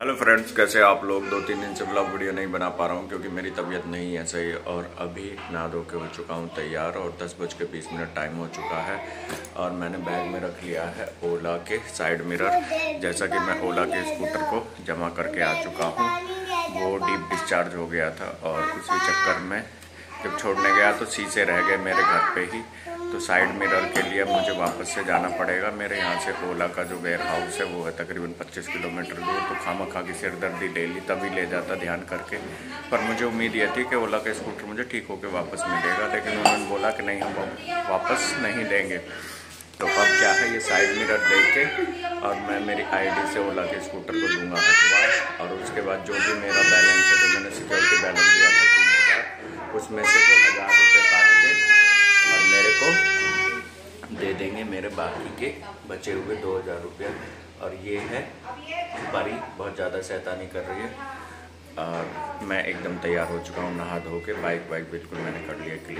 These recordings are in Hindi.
हेलो फ्रेंड्स, कैसे आप लोग। 2-3 दिन से ब्लॉग वीडियो नहीं बना पा रहा हूँ क्योंकि मेरी तबीयत नहीं है सही। और अभी नहा धो के हो चुका हूँ तैयार और 10:20 टाइम हो चुका है। और मैंने बैग में रख लिया है ओला के साइड मिरर। जैसा कि मैं ओला के स्कूटर को जमा करके आ चुका हूँ, वो डीप डिस्चार्ज हो गया था और उसी चक्कर में जब छोड़ने गया तो शीशे रह गए मेरे घर पे ही। तो साइड मिरर के लिए मुझे वापस से जाना पड़ेगा। मेरे यहाँ से ओला का जो वेयर हाउस है वो है तकरीबन 25 किलोमीटर दूर। तो खामखा की सिरदर्दी ले ली, तभी ले जाता ध्यान करके। पर मुझे उम्मीद ये थी कि ओला का स्कूटर मुझे ठीक होकर वापस मिलेगा, लेकिन उन्होंने बोला कि नहीं, हम वापस नहीं देंगे। तो अब क्या है, ये साइड मिरर दे के और मैं मेरी आईडी से ओला के स्कूटर को दूंगा हटवा। और उसके बाद जो भी मेरा बैलेंस है, जो मैंने सिक्योरिटी बैलेंस दिया था 3000, उसमें से वो 1000 रुपये काट के और मेरे को दे देंगे मेरे बाकी के बचे हुए 2000 रुपये। और ये है परी, बहुत ज़्यादा शैतानी कर रही है। और मैं एकदम तैयार हो चुका हूँ नहा धो के। बाइक बिल्कुल मैंने कर लिया क्लीन।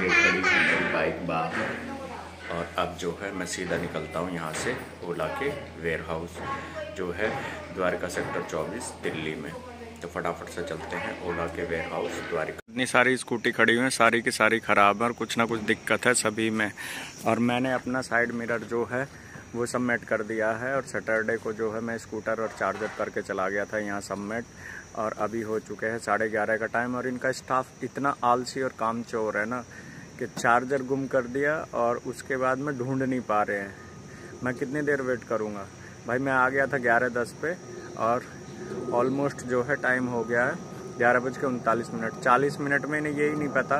ये खड़ी है मेरी बाइक बाहर। और अब जो है मैं सीधा निकलता हूँ यहाँ से ओला के वेयर हाउस, जो है द्वारका सेक्टर 24 दिल्ली में। तो फटाफट से चलते हैं ओला के वेयर हाउस द्वारका। इतनी सारी स्कूटी खड़ी हुई हैं, सारी की सारी ख़राब है और कुछ ना कुछ दिक्कत है सभी में। और मैंने अपना साइड मिरर जो है वो सबमिट कर दिया है। और सैटरडे को जो है मैं स्कूटर और चार्जर करके चला गया था यहाँ सबमिट। और अभी हो चुके हैं 11:30 का टाइम। और इनका स्टाफ इतना आलसी और कामचोर है ना कि चार्जर गुम कर दिया और उसके बाद में ढूंढ नहीं पा रहे हैं। मैं कितनी देर वेट करूँगा भाई। मैं आ गया था 11:10 पे और ऑलमोस्ट जो है टाइम हो गया है 11:39। 40 मिनट में इन्हें यही नहीं पता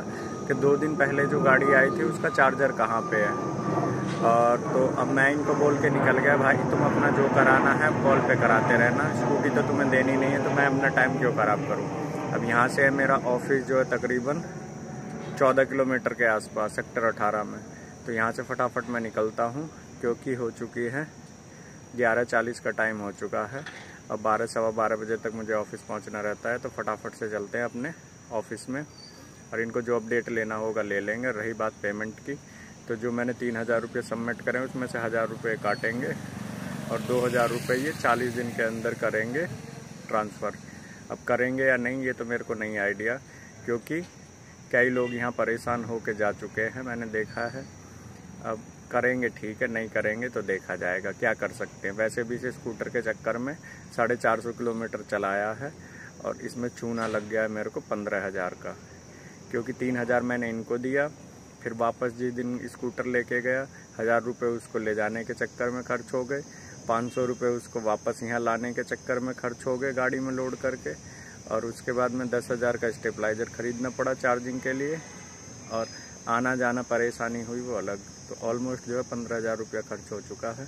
कि 2 दिन पहले जो गाड़ी आई थी उसका चार्जर कहाँ पे है। और तो अब मैं इनको बोल के निकल गया, भाई तुम अपना जो कराना है कॉल पे कराते रहना, स्कूटी तो तुम्हें देनी नहीं है, तो मैं अपना टाइम क्यों ख़राब करूँ। अब यहाँ से है मेरा ऑफिस जो है तकरीबन 14 किलोमीटर के आसपास सेक्टर 18 में। तो यहाँ से फटाफट मैं निकलता हूँ क्योंकि हो चुकी है 11:40 का टाइम हो चुका है। और 12-12:15 बजे तक मुझे ऑफिस पहुँचना रहता है। तो फटाफट से चलते हैं अपने ऑफिस में और इनको जो अपडेट लेना होगा ले लेंगे। रही बात पेमेंट की, तो जो मैंने 3000 रुपये सबमिट करें उसमें से 1000 रुपये काटेंगे और 2000 रुपये ये 40 दिन के अंदर करेंगे ट्रांसफ़र। अब करेंगे या नहीं ये तो मेरे को नहीं आइडिया, क्योंकि कई लोग यहाँ परेशान होकर जा चुके हैं, मैंने देखा है। अब करेंगे ठीक है, नहीं करेंगे तो देखा जाएगा, क्या कर सकते हैं। वैसे भी इस स्कूटर के चक्कर में 450 किलोमीटर चलाया है और इसमें चूना लग गया है मेरे को 15,000 का। क्योंकि 3000 मैंने इनको दिया, फिर वापस जिस दिन स्कूटर लेके गया 1000 रुपये उसको ले जाने के चक्कर में खर्च हो गए, 500 रुपये उसको वापस यहाँ लाने के चक्कर में खर्च हो गए गाड़ी में लोड करके। और उसके बाद में 10,000 का स्टेबलाइज़र ख़रीदना पड़ा चार्जिंग के लिए और आना जाना परेशानी हुई वो अलग। तो ऑलमोस्ट जो है 15,000 रुपया खर्च हो चुका है।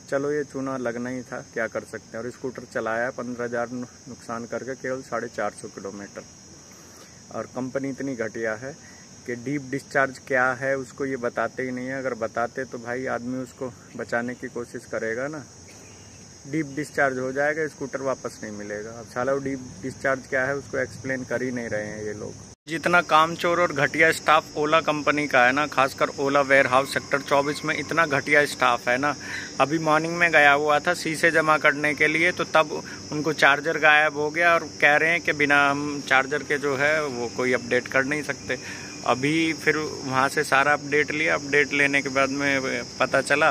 चलो ये चूना लगना ही था, क्या कर सकते हैं। और स्कूटर चलाया 15,000 नुकसान करके केवल 450 किलोमीटर। और कंपनी इतनी घटिया है कि डीप डिस्चार्ज क्या है उसको ये बताते ही नहीं है। अगर बताते तो भाई आदमी उसको बचाने की कोशिश करेगा ना। डीप डिस्चार्ज हो जाएगा, स्कूटर वापस नहीं मिलेगा। अब साला वो डीप डिस्चार्ज क्या है उसको एक्सप्लेन कर ही नहीं रहे हैं ये लोग। जितना कामचोर और घटिया स्टाफ ओला कंपनी का है ना, खासकर ओला वेयर हाउस सेक्टर 24 में इतना घटिया स्टाफ है ना। अभी मॉर्निंग में गया हुआ था शीशे जमा करने के लिए, तो तब उनको चार्जर गायब हो गया और कह रहे हैं कि बिना हम चार्जर के जो है वो कोई अपडेट कर नहीं सकते। अभी फिर वहाँ से सारा अपडेट लिया, अपडेट लेने के बाद में पता चला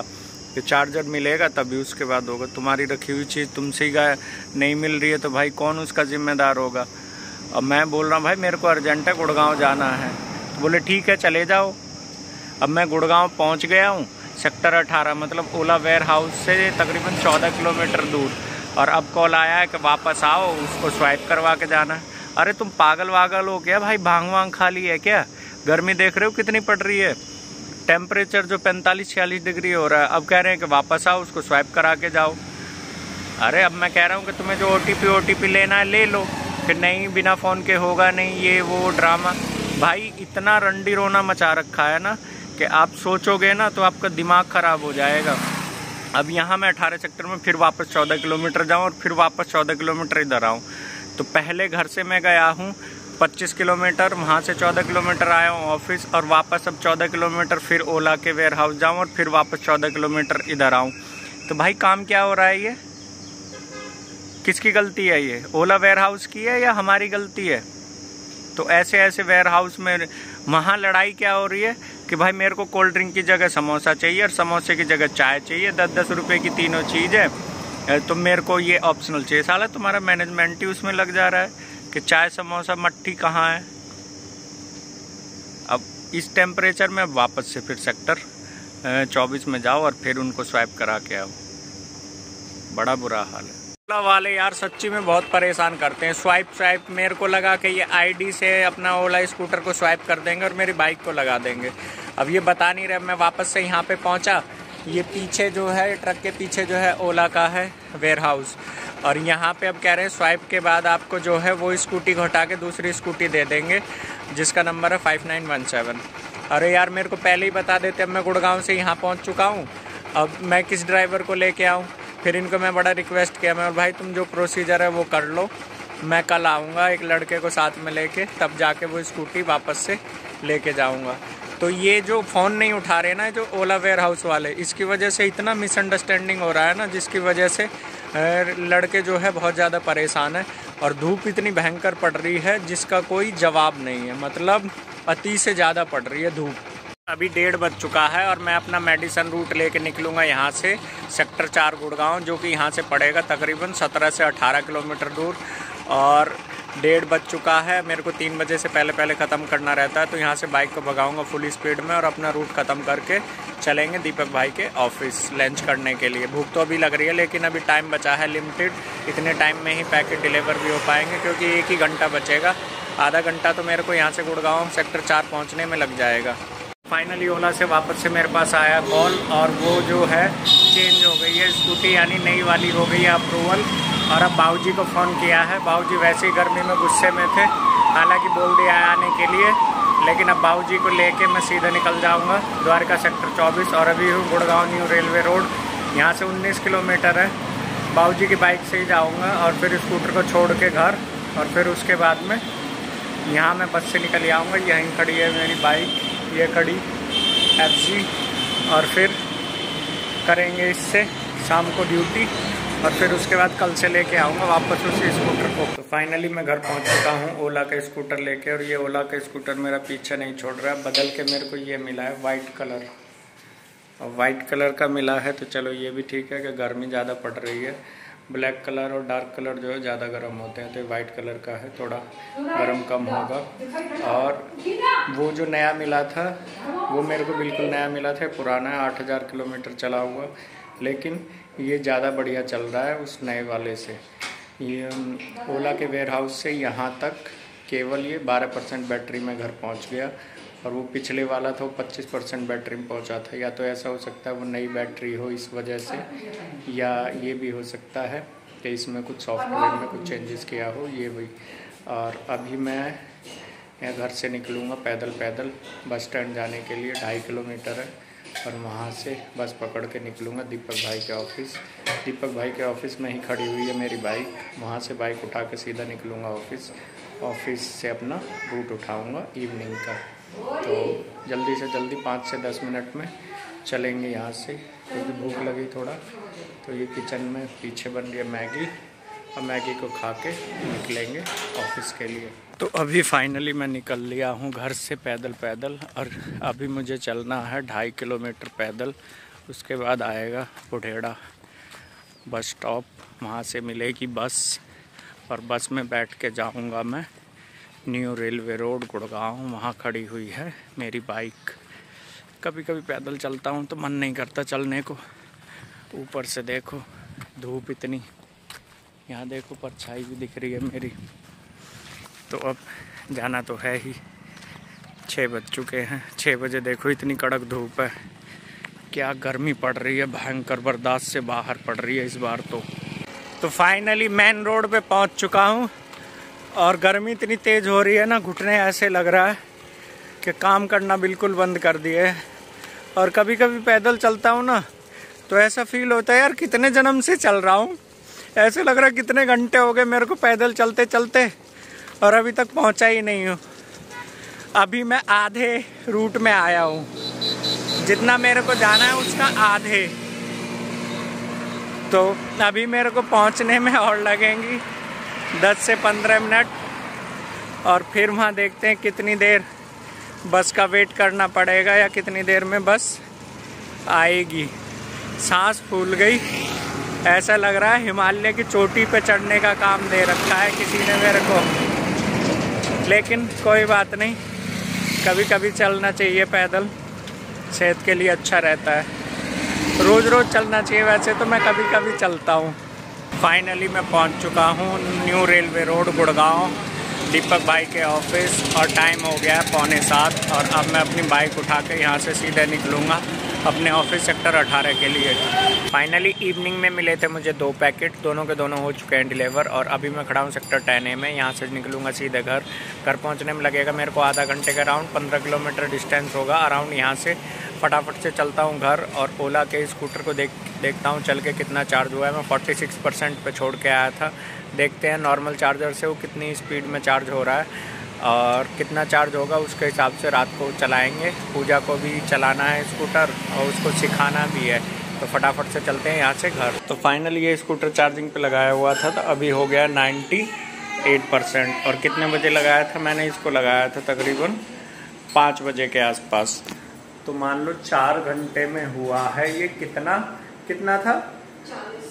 कि चार्जर मिलेगा तभी उसके बाद होगा। तुम्हारी रखी हुई चीज़ तुमसे ही नहीं मिल रही है तो भाई कौन उसका जिम्मेदार होगा। अब मैं बोल रहा हूँ भाई मेरे को अर्जेंट है, गुड़गांव जाना है। तो बोले ठीक है चले जाओ। अब मैं गुड़गांव पहुँच गया हूँ सेक्टर 18, मतलब ओला वेयर हाउस से तकरीबन 14 किलोमीटर दूर। और अब कॉल आया है कि वापस आओ, उसको स्वाइप करवा के जाना है। अरे तुम पागल वागल हो क्या भाई, भांग वांग खा ली है क्या। गर्मी देख रहे हो कितनी पड़ रही है, टेम्परेचर जो 45-46 डिग्री हो रहा है। अब कह रहे हैं कि वापस आओ, उसको स्वाइप करा के जाओ। अरे अब मैं कह रहा हूँ कि तुम्हें जो OTP लेना है ले लो, कि नहीं बिना फ़ोन के होगा नहीं, ये वो ड्रामा। भाई इतना रंडी रोना मचा रखा है ना कि आप सोचोगे ना तो आपका दिमाग ख़राब हो जाएगा। अब यहाँ मैं 18 सेक्टर में फिर वापस 14 किलोमीटर जाऊँ और फिर वापस 14 किलोमीटर इधर आऊँ। तो पहले घर से मैं गया हूँ 25 किलोमीटर, वहाँ से 14 किलोमीटर आया हूँ ऑफिस, और वापस अब 14 किलोमीटर फिर ओला के वेयर हाउस जाऊँ और फिर वापस 14 किलोमीटर इधर आऊँ। तो भाई काम क्या हो रहा है ये, किसकी गलती है ये? ओला वेयर हाउस की है या हमारी गलती है? तो ऐसे ऐसे वेयर हाउस में वहाँ लड़ाई क्या हो रही है कि भाई मेरे को कोल्ड ड्रिंक की जगह समोसा चाहिए और समोसे की जगह चाय चाहिए, 10-10 रुपए की तीनों चीज़ है, तो मेरे को ये ऑप्शनल चाहिए। साला तुम्हारा मैनेजमेंट ही उसमें लग जा रहा है कि चाय समोसा मट्ठी कहाँ है। अब इस टेम्परेचर में वापस से फिर सेक्टर 24 में जाओ और फिर उनको स्वाइप करा के आओ। बड़ा बुरा हाल है। ओला वाले यार सच्ची में बहुत परेशान करते हैं। स्वाइप मेरे को लगा कि ये आईडी से अपना ओला स्कूटर को स्वाइप कर देंगे और मेरी बाइक को लगा देंगे। अब ये बता नहीं रहे। मैं वापस से यहाँ पे पहुँचा, ये पीछे जो है ट्रक के पीछे जो है ओला का है वेयर हाउस, और यहाँ पे अब कह रहे हैं स्वाइप के बाद आपको जो है वो स्कूटी को हटा के दूसरी स्कूटी दे देंगे जिसका नंबर है 5917। अरे यार मेरे को पहले ही बता देते। अब मैं गुड़गांव से यहाँ पहुँच चुका हूँ, अब मैं किस ड्राइवर को लेके आऊँ? फिर इनको मैं बड़ा रिक्वेस्ट किया, मैं भाई तुम जो प्रोसीजर है वो कर लो, मैं कल आऊँगा एक लड़के को साथ में लेके, तब जाके वो स्कूटी वापस से लेके जाऊँगा। तो ये जो फ़ोन नहीं उठा रहे ना जो ओला वेयर हाउस वाले, इसकी वजह से इतना मिसअंडरस्टैंडिंग हो रहा है ना, जिसकी वजह से लड़के जो है बहुत ज़्यादा परेशान है। और धूप इतनी भयंकर पड़ रही है जिसका कोई जवाब नहीं है, मतलब अति से ज़्यादा पड़ रही है धूप। अभी 1:30 बज चुका है और मैं अपना मेडिसन रूट लेके निकलूँगा यहाँ से सेक्टर 4 गुड़गांव, जो कि यहाँ से पड़ेगा तकरीबन 17 से 18 किलोमीटर दूर। और 1:30 बज चुका है, मेरे को 3 बजे से पहले ख़त्म करना रहता है, तो यहाँ से बाइक को भगाऊंगा फुल स्पीड में और अपना रूट ख़त्म करके चलेंगे दीपक भाई के ऑफिस लंच करने के लिए। भूख तो अभी लग रही है लेकिन अभी टाइम बचा है लिमिटेड, इतने टाइम में ही पैकेट डिलीवर भी हो पाएंगे क्योंकि 1 ही घंटा बचेगा। आधा घंटा तो मेरे को यहाँ से गुड़गांव सेक्टर 4 पहुँचने में लग जाएगा। फाइनली ओला से वापस से मेरे पास आया कॉल और वो जो है चेंज हो गई है स्कूटी, यानी नई वाली हो गई है अप्रूवल। और अब बाबूजी को फ़ोन किया है, बाबूजी वैसे ही गर्मी में गुस्से में थे, हालांकि बोल दिया है आने के लिए, लेकिन अब बाबूजी को लेके मैं सीधे निकल जाऊंगा द्वारका सेक्टर 24। और अभी हूँ गुड़गांव न्यू रेलवे रोड, यहाँ से 19 किलोमीटर है। बाबूजी की बाइक से ही जाऊँगा और फिर स्कूटर को छोड़ के घर, और फिर उसके बाद में यहाँ मैं बस से निकल आऊँगा। यहीं खड़ी है मेरी बाइक, ये खड़ी FC, और फिर करेंगे इससे शाम को ड्यूटी, और फिर उसके बाद कल से लेके आऊँगा वापस उसी स्कूटर को। तो फाइनली मैं घर पहुँच चुका हूँ ओला का स्कूटर लेके, और ये ओला का स्कूटर मेरा पीछा नहीं छोड़ रहा है। बदल के मेरे को ये मिला है वाइट कलर, और वाइट कलर का मिला है तो चलो ये भी ठीक है कि गर्मी ज़्यादा पड़ रही है। ब्लैक कलर और डार्क कलर जो है ज़्यादा गर्म होते हैं, तो वाइट कलर का है, थोड़ा गर्म कम होगा। और वो जो नया मिला था वो मेरे को बिल्कुल नया मिला था, पुराना है, 8000 किलोमीटर चला हुआ, लेकिन ये ज़्यादा बढ़िया चल रहा है उस नए वाले से। ये ओला के वेयर हाउस से यहाँ तक केवल ये 12% बैटरी में घर पहुँच गया, और वो पिछले वाला था वो 25% बैटरी में पहुँचा था। या तो ऐसा हो सकता है वो नई बैटरी हो इस वजह से, या ये भी हो सकता है कि इसमें कुछ सॉफ्टवेयर में कुछ चेंजेस किया हो, ये भी। और अभी मैं यहाँ घर से निकलूँगा पैदल बस स्टैंड जाने के लिए, 2.5 किलोमीटर है, और वहाँ से बस पकड़ के निकलूँगा दीपक भाई के ऑफिस। दीपक भाई के ऑफिस में ही खड़ी हुई है मेरी बाइक, वहाँ से बाइक उठा के सीधा निकलूँगा ऑफिस से अपना रूट उठाऊँगा इवनिंग का। तो जल्दी से जल्दी 5 से 10 मिनट में चलेंगे यहाँ से, क्योंकि भूख लगी थोड़ा। तो ये किचन में पीछे बन रही है मैगी, और मैगी को खा के निकलेंगे ऑफिस के लिए। तो अभी फाइनली मैं निकल लिया हूँ घर से पैदल, और अभी मुझे चलना है 2.5 किलोमीटर पैदल। उसके बाद आएगा बुढ़ेड़ा बस स्टॉप, वहाँ से मिलेगी बस, और बस में बैठ के जाऊँगा मैं न्यू रेलवे रोड गुड़गांव। वहाँ खड़ी हुई है मेरी बाइक। कभी कभी पैदल चलता हूँ तो मन नहीं करता चलने को, ऊपर से देखो धूप इतनी, यहाँ देखो परछाई भी दिख रही है मेरी। तो अब जाना तो है ही, 6 बज चुके हैं। 6 बजे देखो इतनी कड़क धूप है, क्या गर्मी पड़ रही है, भयंकर, बर्दाश्त से बाहर पड़ रही है इस बार तो फाइनली मेन रोड पे पहुंच चुका हूं, और गर्मी इतनी तेज़ हो रही है ना, घुटने ऐसे लग रहा है कि काम करना बिल्कुल बंद कर दिए। और कभी कभी पैदल चलता हूँ ना तो ऐसा फील होता है यार कितने जन्म से चल रहा हूँ, ऐसे लग रहा है कितने घंटे हो गए मेरे को पैदल चलते चलते, और अभी तक पहुँचा ही नहीं हूँ। अभी मैं आधे रूट में आया हूँ, जितना मेरे को जाना है उसका आधे। तो अभी मेरे को पहुंचने में और लगेंगी 10 से 15 मिनट, और फिर वहाँ देखते हैं कितनी देर बस का वेट करना पड़ेगा या कितनी देर में बस आएगी। सांस फूल गई, ऐसा लग रहा है हिमालय की चोटी पे चढ़ने का काम दे रखा है किसी ने मेरे को। लेकिन कोई बात नहीं, कभी कभी चलना चाहिए पैदल, सेहत के लिए अच्छा रहता है। रोज़ रोज़ चलना चाहिए, वैसे तो मैं कभी कभी चलता हूँ। फाइनली मैं पहुँच चुका हूँ न्यू रेलवे रोड गुड़गांव, दीपक भाई के ऑफिस, और टाइम हो गया है 6:45। और अब मैं अपनी बाइक उठा के यहाँ से सीधे निकलूँगा अपने ऑफिस सेक्टर 18 के लिए। फाइनली इवनिंग में मिले थे मुझे 2 पैकेट, दोनों के दोनों हो चुके हैं डिलीवर। और अभी मैं खड़ा हूँ सेक्टर 10A में, यहाँ से निकलूँगा सीधे घर। घर पहुँचने में लगेगा मेरे को आधा घंटे का अराउंड 15 किलोमीटर डिस्टेंस होगा अराउंड। यहाँ से फटाफट से चलता हूँ घर, और ओला के स्कूटर को देखता हूँ चल के कितना चार्ज हुआ है। मैं 46% पे छोड़ के आया था, देखते हैं नॉर्मल चार्जर से वो कितनी स्पीड में चार्ज हो रहा है और कितना चार्ज होगा, उसके हिसाब से रात को चलाएंगे। पूजा को भी चलाना है स्कूटर और उसको सिखाना भी है, तो फटाफट से चलते हैं यहाँ से घर। तो फाइनली ये स्कूटर चार्जिंग पे लगाया हुआ था, तो अभी हो गया 98%। और कितने बजे लगाया था मैंने इसको? लगाया था तकरीबन 5 बजे के आसपास। तो मान लो 4 घंटे में हुआ है ये कितना था?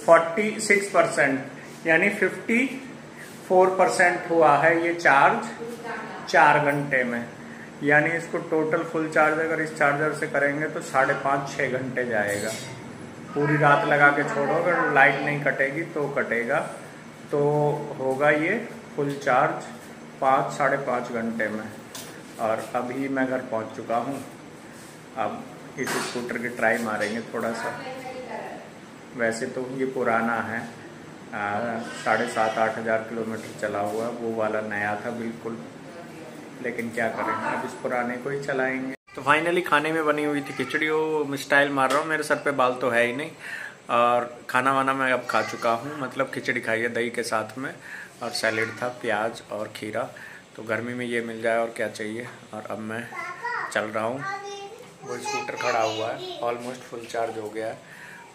46%, यानी 54% हुआ है ये चार्ज 4 घंटे में। यानी इसको टोटल फुल चार्ज अगर इस चार्जर से करेंगे तो 5.5-6 घंटे जाएगा। पूरी रात लगा के छोड़ो, अगर लाइट नहीं कटेगी तो कटेगा, तो होगा ये फुल चार्ज 5-5.5 घंटे में। और अभी मैं घर पहुंच चुका हूं। अब इस स्कूटर की ट्राई मारेंगे थोड़ा सा। वैसे तो ये पुराना है, 7,500-8 हज़ार किलोमीटर चला हुआ, वो वाला नया था बिल्कुल। लेकिन क्या करें, अब इस पुराने को ही चलाएंगे। तो फाइनली खाने में बनी हुई थी खिचड़ी, वो स्टाइल मार रहा हूँ, मेरे सर पे बाल तो है ही नहीं। और खाना वाना मैं अब खा चुका हूँ, मतलब खिचड़ी खाई है दही के साथ में, और सैलेड था, प्याज और खीरा। तो गर्मी में ये मिल जाए और क्या चाहिए। और अब मैं चल रहा हूँ, वो स्कूटर खड़ा हुआ है, ऑलमोस्ट फुल चार्ज हो गया है।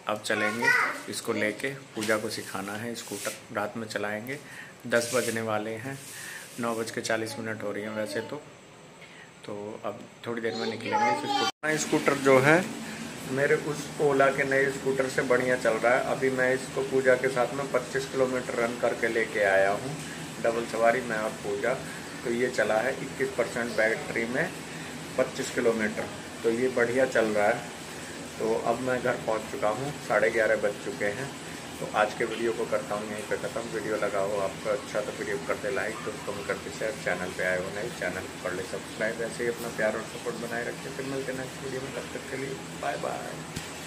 अब चलेंगे इसको लेके, पूजा को सिखाना है। स्कूटर रात में चलाएंगे, 10 बजने वाले हैं, 9:40 हो रही हैं वैसे तो अब थोड़ी देर में निकलेंगे। स्कूटर जो है मेरे उस ओला के नए स्कूटर से बढ़िया चल रहा है। अभी मैं इसको पूजा के साथ में 25 किलोमीटर रन करके लेके आया हूँ, डबल सवारी मैं और पूजा। तो ये चला है 21% बैटरी में 25 किलोमीटर, तो ये बढ़िया चल रहा है। तो अब मैं घर पहुंच चुका हूं, 11:30 बज चुके हैं। तो आज के वीडियो को करता हूं यहीं पे ख़त्म। वीडियो लगा हो आपको अच्छा तो वीडियो कर दे लाइक, दोस्तों में करते शेयर, चैनल पे आए हो नहीं चैनल कर ले सब्सक्राइब। ऐसे ही अपना प्यार और सपोर्ट बनाए रखते। फिर मिलते हैं नेक्स्ट वीडियो में, तब तक के लिए बाय बाय।